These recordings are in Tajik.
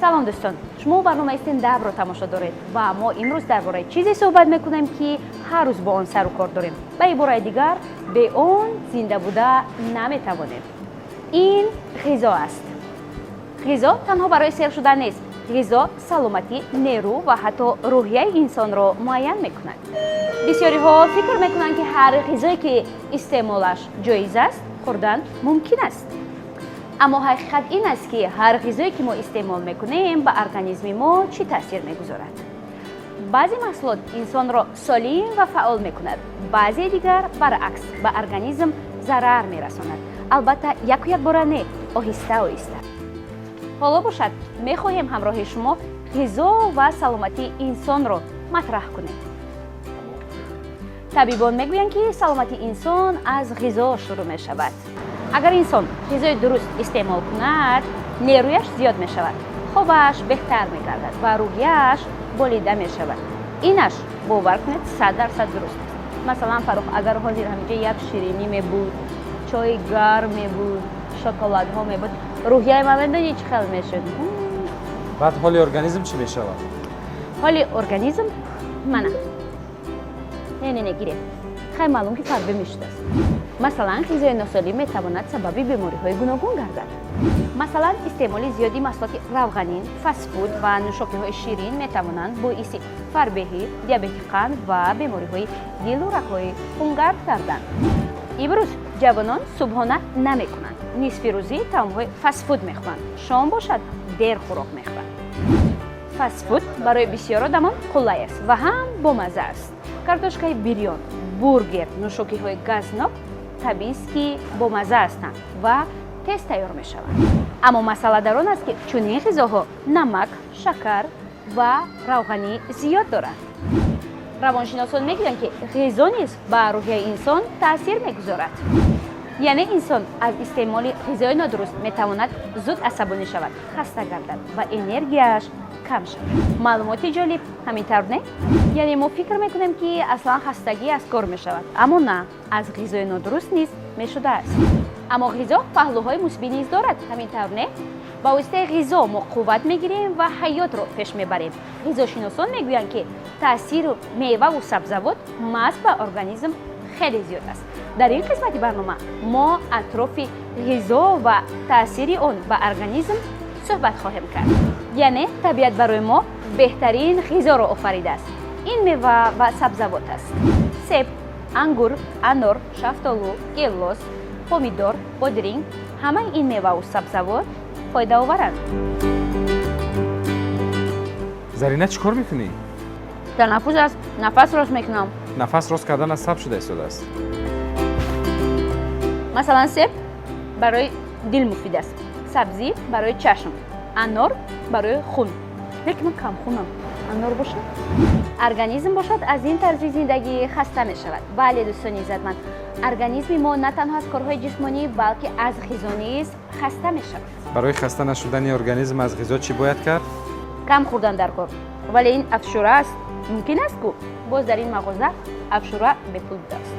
салом дӯстон, шумо барномаи стендапро тамошо доред ва мо имрӯз дар бораи чизе суҳбат мекунем ки ҳар рӯз бо он сару кор дорем. Ба ибораи дигар, бе он зинда буда наметавонем. Ин ғизо аст. ғизо танҳо барои сер шудан нест. ғизо саломатӣ, нерӯ ва ҳатто рӯҳияи инсонро муайян мекунад. бисёриҳо фикр мекунанд ки ҳар ғизое ки истеъмолаш ҷоиз аст, хӯрдан мумкин аст. аммо ҳақиқат ин аст ки ҳар ғизое ки мо истеъмол мекунем ба организми мо чӣ таъсир мегузорад. баъзе маҳсулот инсонро солим ва фаъол мекунад, баъзеи дигар баръакс ба организм зарар мерасонад. албатта яку якбора не, оҳиста оҳиста. ҳоло бошад мехоҳем ҳамроҳи шумо ғизо ва саломатии инсонро матраҳ кунем. табибон мегӯянд ки саломатии инсон аз ғизо шурӯъ мешавад. агар инсон ғизои дуруст истеъмол кунад, нерӯяш зиёд мешавад, хобаш беҳтар мегардад ва рӯҳияш болида мешавад. инаш бовар кунед 100% дуруст аст. масалан фарух, агар ҳозир ҳаминҷа як ширинӣ мебуд, чои гарм мебуд, шоколадҳо мебуд, рӯҳияи ман медонӣ чӣ хел мешуд? баъд ҳоли организм чӣ мешавад? ҳоли организм мана не гирем хай маълум ки фарқ мешудааст. масалан ғизои носолим метавонад сабаби бемориҳои гуногун гардад. масалан истеъмоли зиёди маҳсулоти равғанин, фастфуд ва нӯшокиҳои ширин метавонанд боиси фарбеҳӣ, диабети қанд ва бемориҳои дилу рагҳои хунгард гарданд. имрӯз ҷавонон субҳона намекунанд, нисфи рӯзӣ таомҳои фастфуд мехӯранд, шом бошад дер хӯрок мехӯранд. фастфуд барои бисёр одамон қулай аст ва ҳам бомаза аст. картошкаи бирён, бургер, нӯшокиҳои газнок табиист ки бомаза ҳастанд ва тез тайёр мешаванд. аммо масъала дар он аст ки чунин ғизоҳо намак, шакар ва равғанӣ зиёд доранд. равоншиносон мегӯянд ки ғизо низ ба рӯҳияи инсон таъсир мегузорад. яъне инсон аз истеъмоли ғизои нодуруст метавонад зуд асабонӣ шавад, хаста гардад ва энергияш кам шавад. маълумоти ҷолиб ҳамин тавр не? яъне мо фикр мекунем ки аслан хастагӣ аз кор мешавад, аммо на, аз ғизои нодуруст низ мешудааст. аммо ғизо паҳлӯҳои мусбӣ низ дорад, ҳамин тавр не? ба воситаи ғизо мо қувват мегирем ва ҳаётро пеш мебарем. ғизошиносон мегӯянд ки таъсири меваву сабзавот маҳз ба организм хеле зиёд аст. дар ин қисмати барнома мо атрофи ғизо ва таъсири он ба организм суҳбат хоҳем кард. яъне табиат барои мо беҳтарин ғизоро офаридааст. ин мева ва сабзавот аст. себ, ангур, анор, шафтолу, геллос, помидор, бодиринг, ҳамаи ин меваву сабзавот фоидаоваранд. зарина чӣ кор мекунӣ? танаффус аст, нафас рост мекунам. нафас рост кардан аз саб шуда истодааст. масалан себ барои дил муфид аст, сабзӣ барои чашм, анор барои хун. лекин ман камхунам. анор бошад, организм бошад аз ин тарзи зиндагӣ хаста мешавад. бале дӯстони иззатманд, организми мо на танҳо аз корҳои ҷисмонӣ, балки аз ғизо низ хаста мешавад. барои хаста нашудани организм аз ғизо чӣ бояд кард? кам хӯрдан дар кор. вале ин афшура аст, мумкин аст ку боз дар ин мағоза афшура бепул будааст.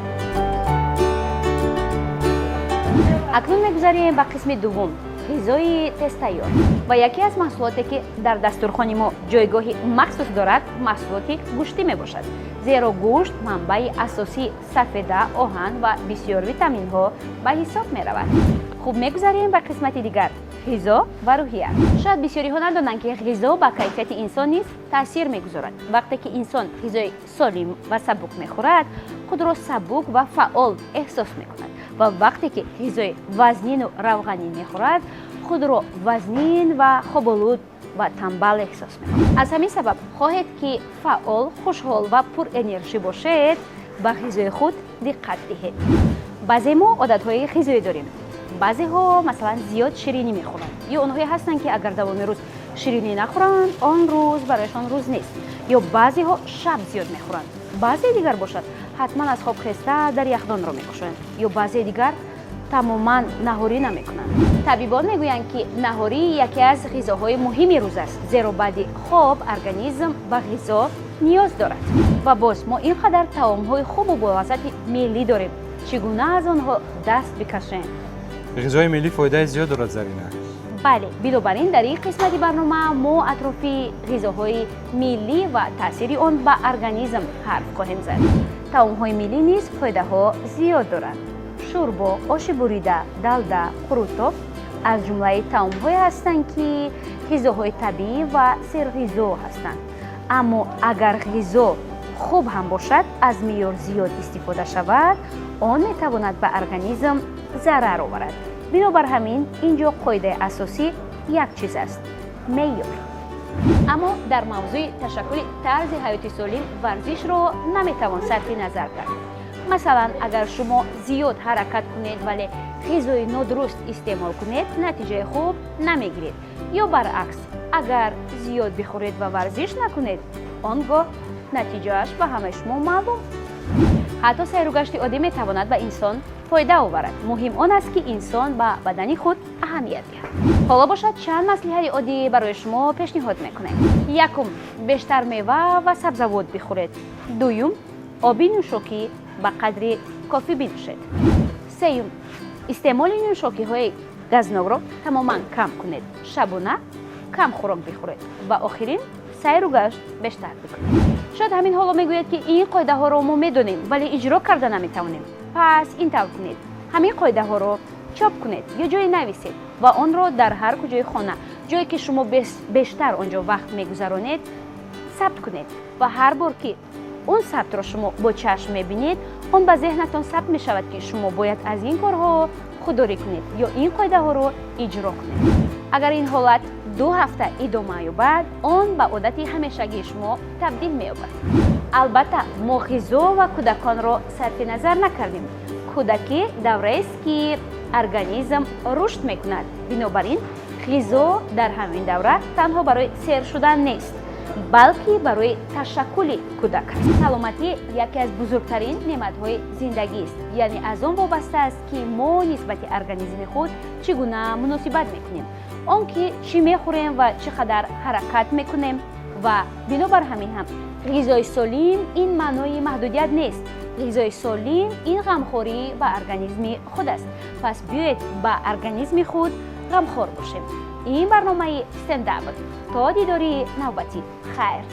акнун мегузарем ба қисми дуввум, ғизои тезтайёр. ва яке аз маҳсулоте ки дар дастурхони мо ҷойгоҳи махсус дорад, маҳсулоти гӯштӣ мебошад. зеро гӯшт манбаи асосии сафеда, оҳан ва бисёр витаминҳо ба ҳисоб меравад. хуб, мегузарем ба қисмати дигар, ғизо ва рӯҳия. шояд бисёриҳо надонанд ки ғизо ба кайфияти инсон низ таъсир мегузорад. вақте ки инсон ғизои солим ва сабук мехӯрад, худро сабук ва фаъол эҳсос мекунад. ва вақте ки ғизои вазнину равғанин мехӯрад, худро вазнин ва хоболуд ва тамбал эҳсос мекунад. аз ҳамин сабаб хоҳед ки фаъол, хушҳол ва пурэнержӣ бошед, ба ғизои худ диққат диҳед. баъзе мо одатҳои ғизоӣ дорем. баъзеҳо масалан зиёд ширинӣ мехӯранд, ё онҳое ҳастанд ки агар давоми рӯз ширинӣ нахӯранд, он рӯз барояшон рӯз нест. ё баъзеҳо шаб зиёд мехӯранд. баъзеи дигар бошад ҳатман аз хоб хеста дар яхдонро мекушоянд, ё баъзеи дигар тамоман наҳорӣ намекунанд. табибон мегӯянд ки наҳорӣ яке аз ғизоҳои муҳими рӯз аст, зеро баъди хоб организм ба ғизо ниёз дорад. ва боз мо ин қадар таомҳои хубу болаззати миллӣ дорем, чӣ гуна аз онҳо даст бикашем? ғизои миллӣ фоидаи зиёд дорад, Зарина. بله، بنابراین در این قسمت برنامه ما اطراف غذاهای ملی و تاثیر آن به ارگانیسم حرف خواهیم زد. طعم‌های ملی نیز فایده‌ها زیاد دارند. شوربا، آش بریده، دلده، خروتاب از جمله طعم‌هایی هستند که غذاهای طبیعی و سرغذا هستند. اما اگر غذا خوب هم باشد، از معیار زیاد استفاده شود، آن میتواند به ارگانیسم ضرر آورد. بنابر همین اینجا قاعده اساسی یک چیز است: معیار. اما در موضوع تشکل طرز حیاتی سالم ورزش را نمیتوان صرف نظر کرد. مثلا اگر شما زیاد حرکت کنید ولی غذای نادرست استعمال کنید، نتیجه خوب نمیگیرید. یا برعکس، اگر زیاد بخورید و ورزش نکنید، آنگاه نتیجهش به همه شما معلوم. حتی سیر و گشت عادی میتواند به انسان فایده آورد. مهم آن است که انسان به بدن خود اهمیت دهد. حالا باشد چند مصلحت عادی برای شما پیشنهاد میکنیم. یکم، بیشتر میوه و سبزیجات بخورید. دوم، آبی نوشاکی به قدر کافی بنوشید. سوم، استعمال نوشاکی های گازناک را تماما کم کنید. شبانه کم خوراک بخورید و آخرین، سیر و گشت بیشتر بکنید. شاید همین حالا میگوید که این قاعده ها را ما میدونیم ولی اجرا کرده نمیتوانیم. پس این طور کنید: همین قاعده ها را چاپ کنید یا جای نویسید و آن را در هر کجای خانه، جایی که شما بیشتر آنجا وقت میگذرانید، ثبت کنید و هر بار که اون ثبت را شما با چشم میبینید، اون به ذهنتان ثبت میشود که شما باید از این کارها خودداری کنید یا این قاعده ها را اجرا کنید. اگر این حالت 2 هفته ادامه یابد، آن به عادت همیشگی شما تبدیل می‌یابد. البته ما غذا و کودکان را صرف نظر نکردیم. کودکی دوره است که ارگانیسم رشد میکند. بنابراین غذا در همین دوره تنها برای سیر شدن نیست، بلکه برای تشکل کودک است. سلامتی یکی از بزرگترین نعمت‌های زندگی است. یعنی از آن وابسته است که ما نسبت ارگانیسم خود چگونه مناسبت میکنیم، آنکه چی میخوریم و چقدر حرکت میکنیم. و بنابر همین هم غذای سالم این معنای محدودیت نیست. غذای سالم این غمخوری به ارگانیسم خود است. پس بیایید به ارگانیسم خود غمخوار باشیم. این برنامه استنداپ. تا دیداری نوبتی، خیر.